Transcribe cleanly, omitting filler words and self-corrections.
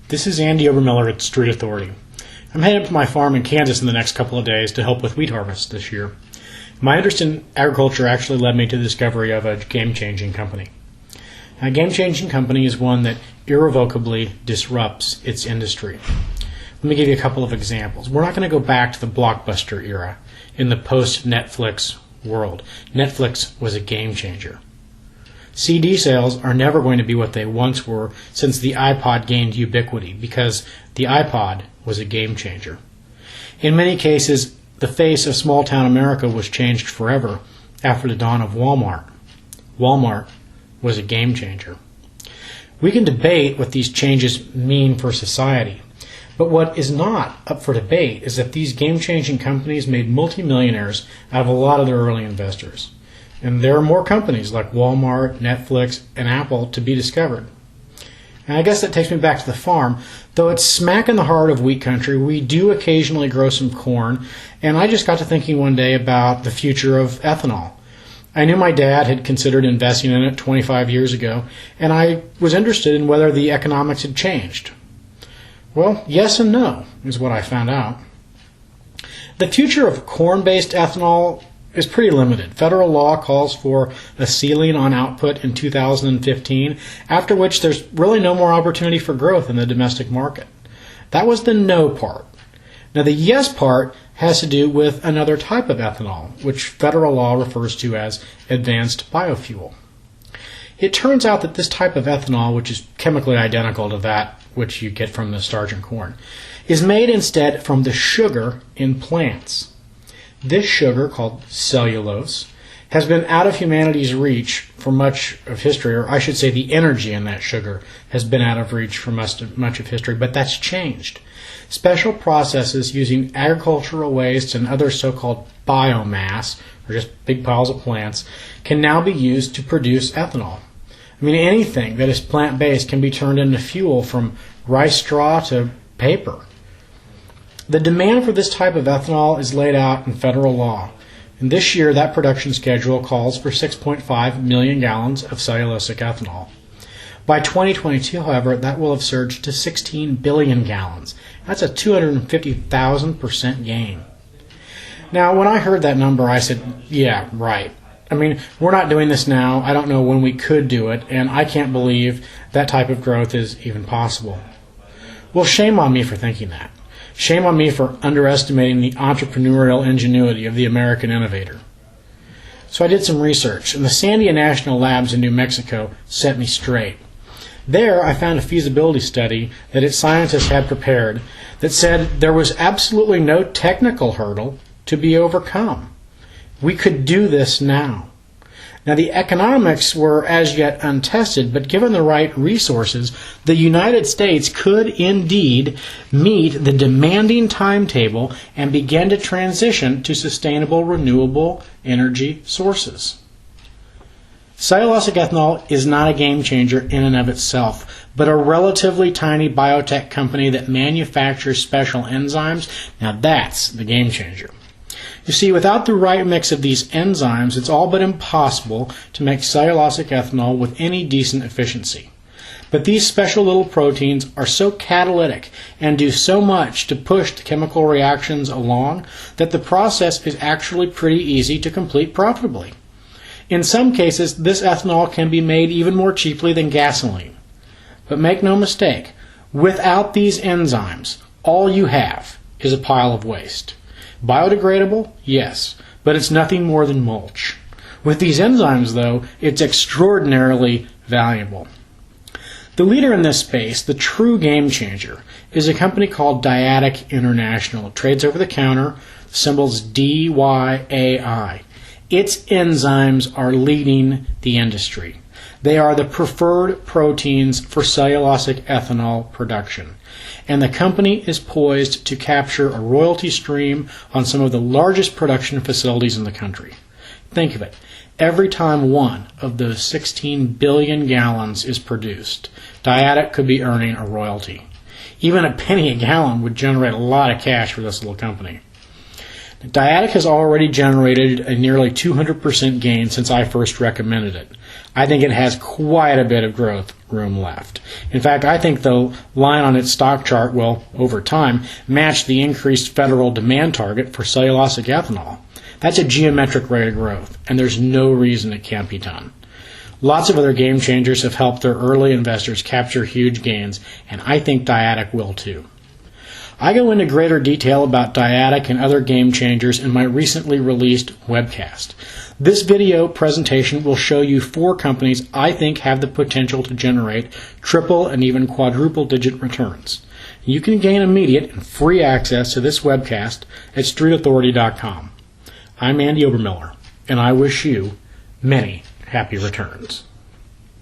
This is Andy Obermueller at StreetAuthority. I'm heading up to my farm in Kansas in the next couple of days to help with wheat harvest this year. My interest in agriculture actually led me to the discovery of a game-changing company. A game-changing company is one that irrevocably disrupts its industry. Let me give you a couple of examples. We're not going to go back to the blockbuster era in the post-Netflix world. Netflix was a game changer. CD sales are never going to be what they once were since the iPod gained ubiquity, because the iPod was a game changer. In many cases, the face of small-town America was changed forever after the dawn of Walmart. Walmart was a game changer. We can debate what these changes mean for society, but what is not up for debate is that these game-changing companies made multimillionaires out of a lot of their early investors. And there are more companies like Walmart, Netflix, and Apple to be discovered. And I guess that takes me back to the farm. Though it's smack in the heart of wheat country, we do occasionally grow some corn, and I just got to thinking one day about the future of ethanol. I knew my dad had considered investing in it 25 years ago, and I was interested in whether the economics had changed. Well, yes and no is what I found out. The future of corn-based ethanol is pretty limited. Federal law calls for a ceiling on output in 2015, after which there's really no more opportunity for growth in the domestic market. That was the no part. Now the yes part has to do with another type of ethanol, which federal law refers to as advanced biofuel. It turns out that this type of ethanol, which is chemically identical to that which you get from the starch in corn, is made instead from the sugar in plants. This sugar, called cellulose, has been out of humanity's reach for much of history, or I should say the energy in that sugar has been out of reach for much of history, but that's changed. Special processes using agricultural waste and other so-called biomass, or just big piles of plants, can now be used to produce ethanol. I mean, anything that is plant-based can be turned into fuel, from rice straw to paper. The demand for this type of ethanol is laid out in federal law, and this year that production schedule calls for 6.5 million gallons of cellulosic ethanol. By 2022, however, that will have surged to 16 billion gallons. That's a 250,000% gain. Now, when I heard that number, I said, yeah, right. I mean, we're not doing this now. I don't know when we could do it, and I can't believe that type of growth is even possible. Well, shame on me for thinking that. Shame on me for underestimating the entrepreneurial ingenuity of the American innovator. So I did some research, and the Sandia National Labs in New Mexico set me straight. There, I found a feasibility study that its scientists had prepared that said there was absolutely no technical hurdle to be overcome. We could do this now. Now, the economics were as yet untested, but given the right resources, the United States could indeed meet the demanding timetable and begin to transition to sustainable, renewable energy sources. Cellulosic ethanol is not a game changer in and of itself, but a relatively tiny biotech company that manufactures special enzymes. Now that's the game changer. You see, without the right mix of these enzymes, it's all but impossible to make cellulosic ethanol with any decent efficiency. But these special little proteins are so catalytic and do so much to push the chemical reactions along that the process is actually pretty easy to complete profitably. In some cases, this ethanol can be made even more cheaply than gasoline. But make no mistake, without these enzymes, all you have is a pile of waste. Biodegradable? Yes, but it's nothing more than mulch. With these enzymes, though, it's extraordinarily valuable. The leader in this space, the true game changer, is a company called Dyadic International. It trades over the counter, symbols DYAI. Its enzymes are leading the industry. They are the preferred proteins for cellulosic ethanol production. And the company is poised to capture a royalty stream on some of the largest production facilities in the country. Think of it. Every time one of those 16 billion gallons is produced, Dyadic could be earning a royalty. Even a penny a gallon would generate a lot of cash for this little company. Dyadic has already generated a nearly 200% gain since I first recommended it. I think it has quite a bit of growth room left. In fact, I think the line on its stock chart will, over time, match the increased federal demand target for cellulosic ethanol. That's a geometric rate of growth, and there's no reason it can't be done. Lots of other game changers have helped their early investors capture huge gains, and I think Dyadic will too. I go into greater detail about Dyadic and other game changers in my recently released webcast. This video presentation will show you 4 companies I think have the potential to generate triple and even quadruple digit returns. You can gain immediate and free access to this webcast at StreetAuthority.com. I'm Andy Obermueller, and I wish you many happy returns.